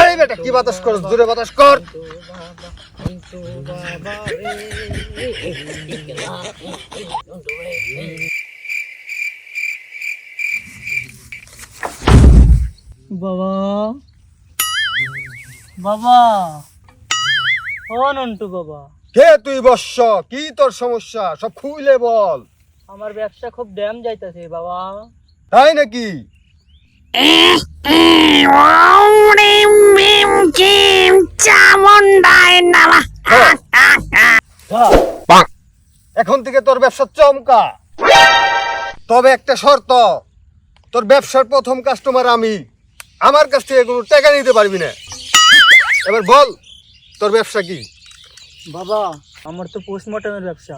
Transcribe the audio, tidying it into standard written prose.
এই বেটা কি বাতাস করছ, দূরে বাতাস কর। বাবা বাবা, ও নন্টু বাবা, কে তুই বৎস? কি তোর সমস্যা সব খুলে বল। আমার ব্যবসা খুব ড্যাম যাইতাছে বাবা। তাই নাকি? এখন থেকে তোর ব্যবসা চমকা, তবে একটা শর্ত, তোর ব্যবসার প্রথম কাস্টমার আমি, আমার কাছ থেকে কোনো টাকা নিতে পারবি না। এবার বল তোর ব্যবসা কি? বাবা আমার তো পোস্টমর্টমের ব্যবসা।